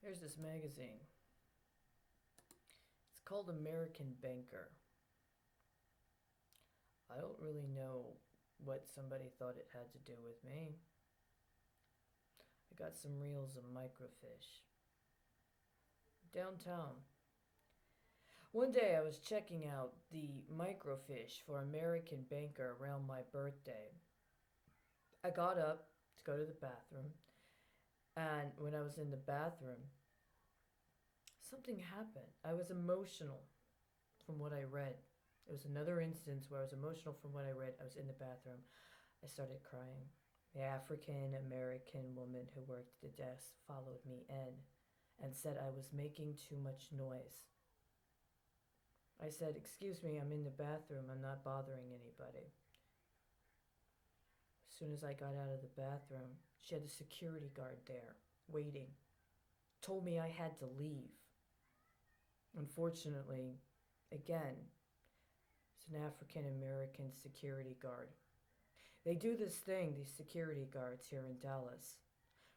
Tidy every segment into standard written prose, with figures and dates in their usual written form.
Here's this magazine. It's called American Banker. I don't really know what somebody thought it had to do with me. I got some reels of microfiche. Downtown. One day I was checking out the microfiche for American Banker around my birthday. I got up to go to the bathroom, and when I was in the bathroom, something happened. I was emotional from what I read. It was another instance where I was emotional from what I read. I was in the bathroom. I started crying. The African American woman who worked the desk followed me in and said I was making too much noise. I said, "Excuse me, I'm in the bathroom. I'm not bothering anybody." As soon as I got out of the bathroom, she had a security guard there, waiting. Told me I had to leave. Unfortunately, again, it's an African American security guard. They do this thing, these security guards here in Dallas,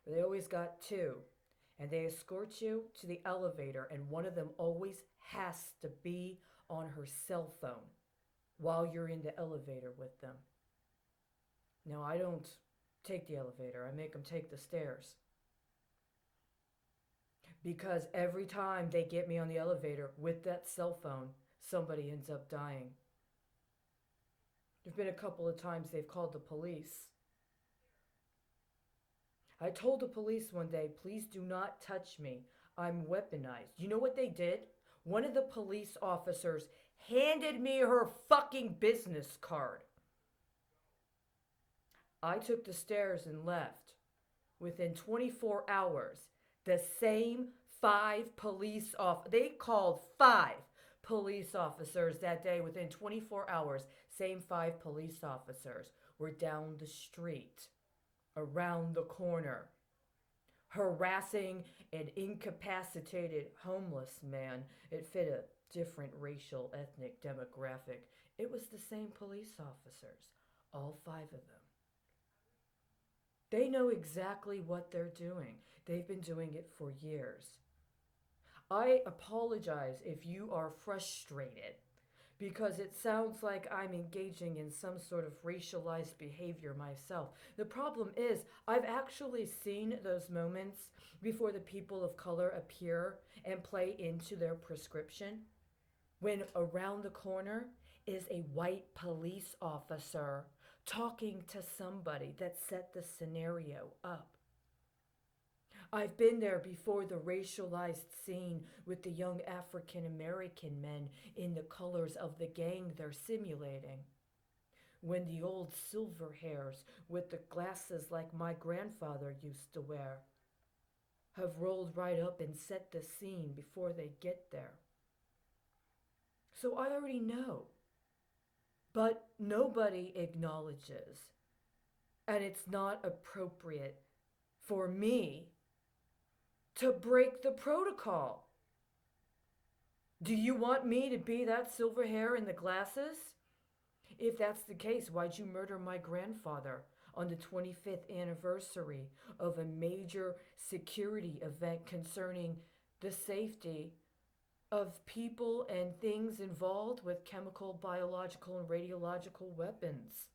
where they always got two, and they escort you to the elevator, and one of them always has to be on her cell phone while you're in the elevator with them. Now, I don't take the elevator, I make them take the stairs. Because every time they get me on the elevator with that cell phone, somebody ends up dying. There've been a couple of times they've called the police. I told the police one day, "Please do not touch me. I'm weaponized." You know what they did? One of the police officers handed me her fucking business card. I took the stairs and left. Within 24 hours, the same they called 5 police officers that day. Within 24 hours, same 5 police officers were down the street, around the corner, harassing an incapacitated homeless man. It fit a different racial, ethnic demographic. It was the same police officers, all 5 of them. They know exactly what they're doing. They've been doing it for years. I apologize if you are frustrated because it sounds like I'm engaging in some sort of racialized behavior myself. The problem is, I've actually seen those moments before the people of color appear and play into their prescription, when around the corner is a white police officer talking to somebody that set the scenario up. I've been there before the racialized scene with the young African American men in the colors of the gang they're simulating. When the old silver hairs with the glasses like my grandfather used to wear have rolled right up and set the scene before they get there. So I already know. But nobody acknowledges. And it's not appropriate for me to break the protocol. Do you want me to be that silver hair and the glasses? If that's the case, why'd you murder my grandfather on the 25th anniversary of a major security event concerning the safety of people and things involved with chemical, biological, and radiological weapons?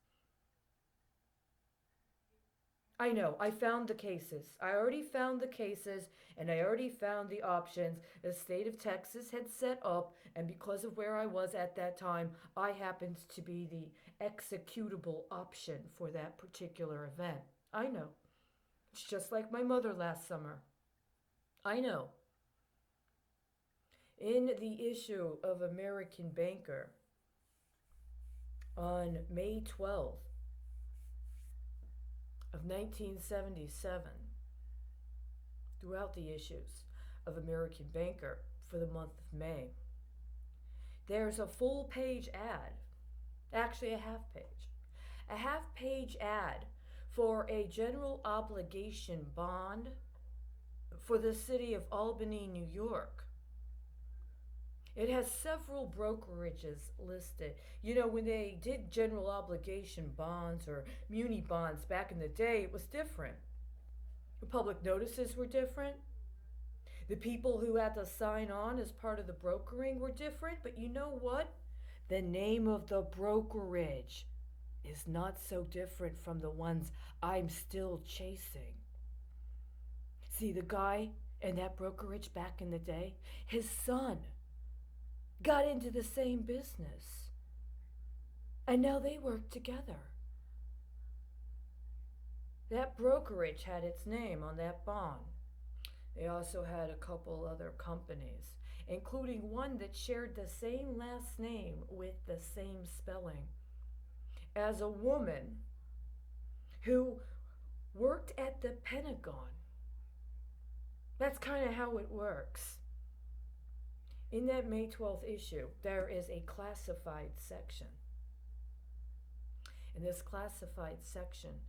I know, I found the cases. I already found the cases, and I already found the options the state of Texas had set up, and because of where I was at that time, I happened to be the executable option for that particular event. I know. It's just like my mother last summer. I know. In the issue of American Banker on May 12th, of 1977, throughout the issues of American Banker for the month of May, there's a full page ad, actually a half page ad for a general obligation bond for the city of Albany, New York. It has several brokerages listed. You know, when they did general obligation bonds or muni bonds back in the day, it was different. The public notices were different. The people who had to sign on as part of the brokering were different, but you know what? The name of the brokerage is not so different from the ones I'm still chasing. See, the guy in that brokerage back in the day, his son got into the same business. And now they work together. That brokerage had its name on that bond. They also had a couple other companies, including one that shared the same last name with the same spelling. As a woman who worked at the Pentagon, that's kind of how it works. In that May 12th issue, there is a classified section. And this classified section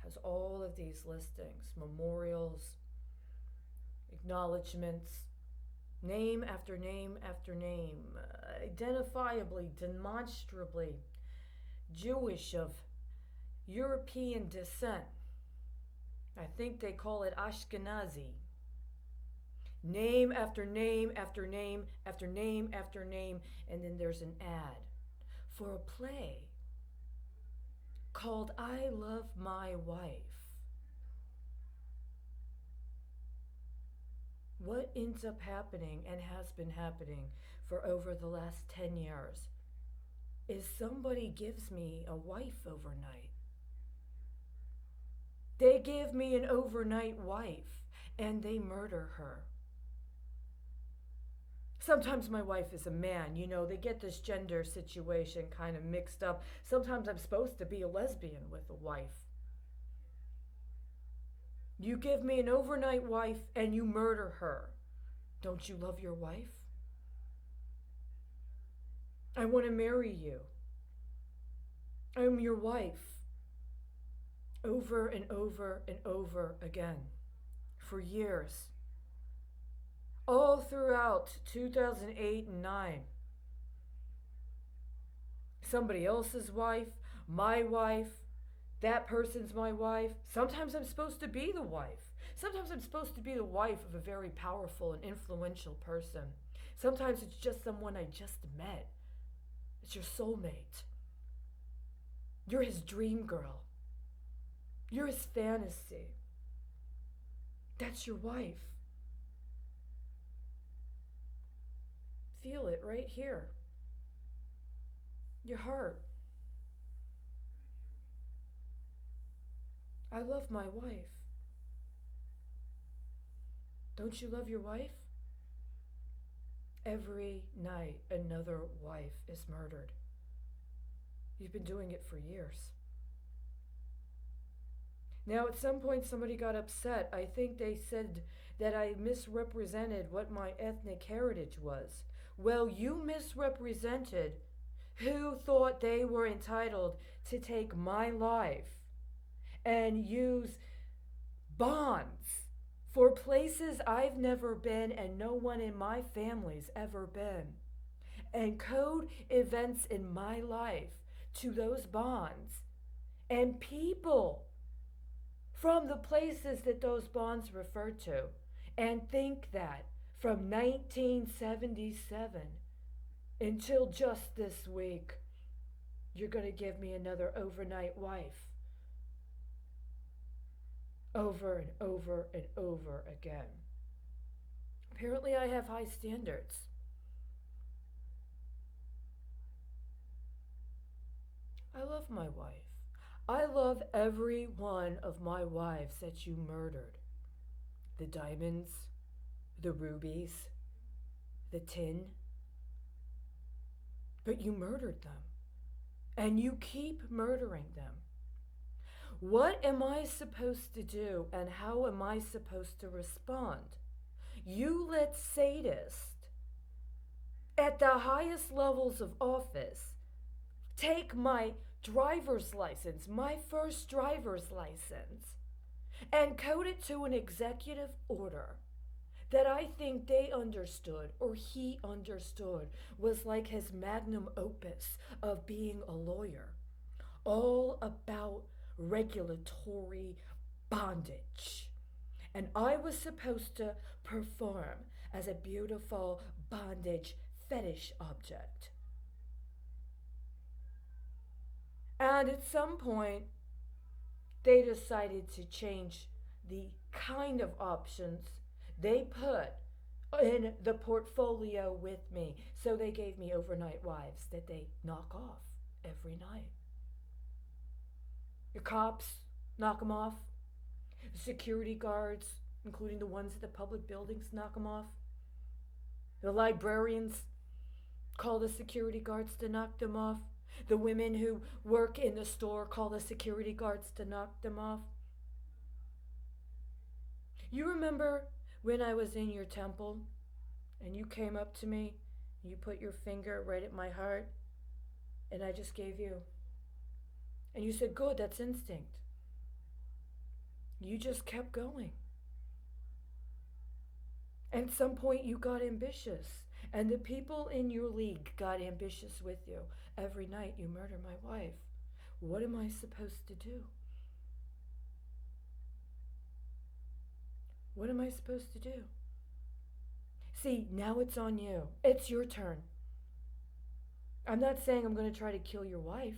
has all of these listings, memorials, acknowledgments, name after name after name, identifiably, demonstrably Jewish of European descent. I think they call it Ashkenazi. Name after name after name after name after name, and then there's an ad for a play called I Love My Wife. What ends up happening and has been happening for over the last 10 years is somebody gives me a wife overnight. They give me an overnight wife and they murder her. Sometimes my wife is a man, they get this gender situation kind of mixed up. Sometimes I'm supposed to be a lesbian with a wife. You give me an overnight wife and you murder her. Don't you love your wife? I want to marry you. I'm your wife. Over and over and over again. For years. All throughout 2008 and 9. Somebody else's wife, my wife, that person's my wife. Sometimes I'm supposed to be the wife. Sometimes I'm supposed to be the wife of a very powerful and influential person. Sometimes it's just someone I just met. It's your soulmate. You're his dream girl. You're his fantasy. That's your wife. Feel it right here. Your heart. I love my wife. Don't you love your wife? Every night another wife is murdered. You've been doing it for years. Now, at some point, somebody got upset. I think they said that I misrepresented what my ethnic heritage was. Well, you misrepresented who thought they were entitled to take my life and use bonds for places I've never been and no one in my family's ever been, and code events in my life to those bonds and people from the places that those bonds refer to, and think that from 1977 until just this week, you're going to give me another overnight wife. Over and over and over again. Apparently I have high standards. I love my wife. I love every one of my wives that you murdered. The diamonds, the rubies, the tin. But you murdered them. And you keep murdering them. What am I supposed to do and how am I supposed to respond? You let sadists at the highest levels of office take my driver's license, my first driver's license, and code it to an executive order that I think they understood or he understood was like his magnum opus of being a lawyer, all about regulatory bondage And I was supposed to perform as a beautiful bondage fetish object. And at some point, they decided to change the kind of options they put in the portfolio with me. So they gave me overnight wives that they knock off every night. Your cops knock them off. Security guards, including the ones at the public buildings, knock them off. The librarians call the security guards to knock them off. The women who work in the store call the security guards to knock them off. You remember when I was in your temple and you came up to me, and you put your finger right at my heart, and I just gave you. And you said, good, that's instinct. You just kept going. And at some point you got ambitious. And the people in your league got ambitious with you. Every night you murder my wife. What am I supposed to do? What am I supposed to do? See, now it's on you. It's your turn. I'm not saying I'm going to try to kill your wife.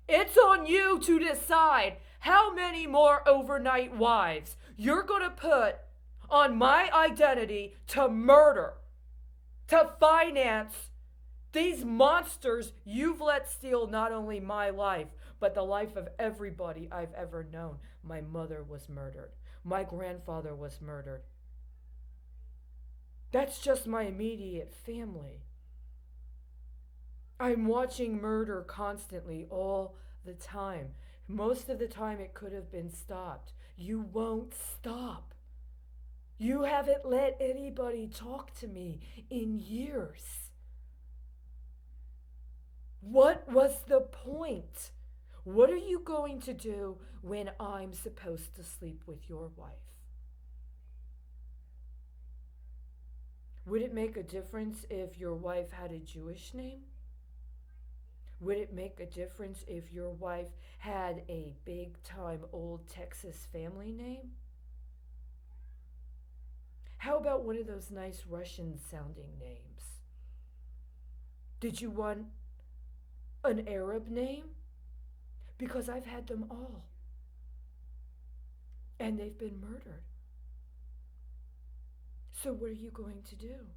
It's on you to decide how many more overnight wives you're going to put on my identity to murder, to finance these monsters you've let steal not only my life, but the life of everybody I've ever known. My mother was murdered. My grandfather was murdered. That's just my immediate family. I'm watching murder constantly all the time. Most of the time it could have been stopped. You won't stop. You haven't let anybody talk to me in years. What was the point? What are you going to do when I'm supposed to sleep with your wife? Would it make a difference if your wife had a Jewish name? Would it make a difference if your wife had a big-time old Texas family name? How about one of those nice Russian-sounding names? Did you want an Arab name? Because I've had them all. And they've been murdered. So what are you going to do?